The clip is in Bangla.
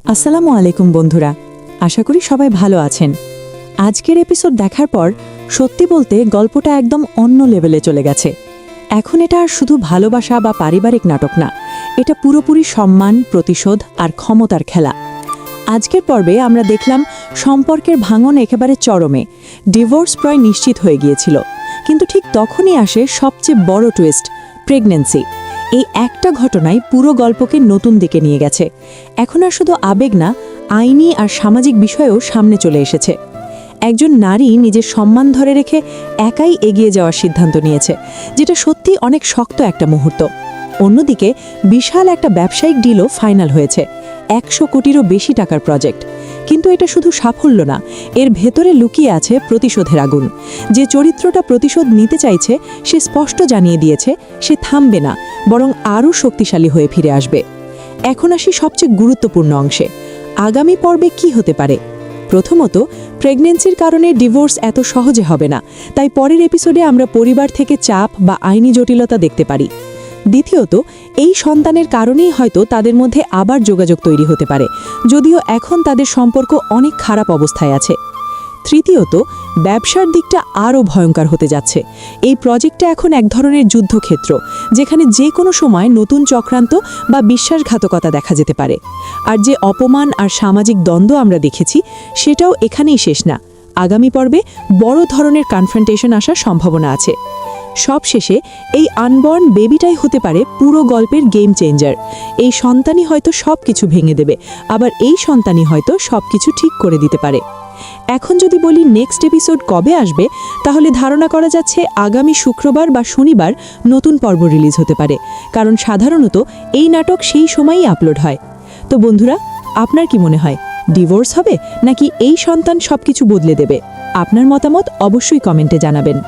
আসসালামু আলাইকুম বন্ধুরা, আশা করি সবাই ভালো আছেন। আজকের এপিসোড দেখার পর সত্যি বলতে গল্পটা একদম অন্য লেভেলে চলে গেছে। এখন এটা আর শুধু ভালোবাসা বা পারিবারিক নাটক না, এটা পুরোপুরি সম্মান, প্রতিশোধ আর ক্ষমতার খেলা। আজকের পর্বে আমরা দেখলাম সম্পর্কের ভাঙন একেবারে চরমে, ডিভোর্স প্রায় নিশ্চিত হয়ে গিয়েছিল। কিন্তু ঠিক তখনই আসে সবচেয়ে বড় টুইস্ট, প্রেগন্যান্সি। এই একটা ঘটনাই পুরো গল্পকে নতুন দিকে নিয়ে গেছে। এখন আর শুধু আবেগ না, আইনি আর সামাজিক বিষয়েও সামনে চলে এসেছে। একজন নারী নিজের সম্মান ধরে রেখে একাই এগিয়ে যাওয়ার সিদ্ধান্ত নিয়েছে, যেটা সত্যি অনেক শক্ত একটা মুহূর্ত। অন্যদিকে বিশাল একটা ব্যবসায়িক ডিলও ফাইনাল হয়েছে, 100 কোটিরও বেশি টাকার প্রজেক্ট। কিন্তু এটা শুধু সাফল্য না, এর ভেতরে লুকিয়ে আছে প্রতিশোধের আগুন। যে চরিত্রটা প্রতিশোধ নিতে চাইছে সে স্পষ্ট জানিয়ে দিয়েছে সে থামবে না, বরং আরও শক্তিশালী হয়ে ফিরে আসবে। এখন আসি সবচেয়ে গুরুত্বপূর্ণ অংশে, আগামী পর্বে কি হতে পারে। প্রথমত, প্রেগন্যান্সির কারণে ডিভোর্স এত সহজে হবে না, তাই পরের এপিসোডে আমরা পরিবার থেকে চাপ বা আইনি জটিলতা দেখতে পারি। দ্বিতীয়ত, এই সন্তানের কারণেই হয়তো তাদের মধ্যে আবার যোগাযোগ তৈরি হতে পারে, যদিও এখন তাদের সম্পর্ক অনেক খারাপ অবস্থায় আছে। তৃতীয়ত, ব্যবসার দিকটা আরও ভয়ঙ্কর হতে যাচ্ছে। এই প্রজেক্টটা এখন এক ধরনের যুদ্ধক্ষেত্র, যেখানে যে কোনো সময় নতুন চক্রান্ত বা বিশ্বাসঘাতকতা দেখা যেতে পারে। আর যে অপমান আর সামাজিক দ্বন্দ্ব আমরা দেখেছি, সেটাও এখানেই শেষ না। আগামী পর্বে বড় ধরনের কনফ্রন্টেশন আসার সম্ভাবনা আছে। সবশেষে এই আনবর্ন বেবিটাই হতে পারে পুরো গল্পের গেম চেঞ্জার। এই সন্তানই হয়তো সব কিছু ভেঙে দেবে, আবার এই সন্তানই হয়তো সব কিছু ঠিক করে দিতে পারে। এখন যদি বলি নেক্সট এপিসোড কবে আসবে, তাহলে ধারণা করা যাচ্ছে আগামী শুক্রবার বা শনিবার নতুন পর্ব রিলিজ হতে পারে, কারণ সাধারণত এই নাটক সেই সময়ই আপলোড হয়। তো বন্ধুরা, আপনার কি মনে হয়, ডিভোর্স হবে নাকি এই সন্তান সবকিছু বদলে দেবে? আপনার মতামত অবশ্যই কমেন্টে জানাবেন।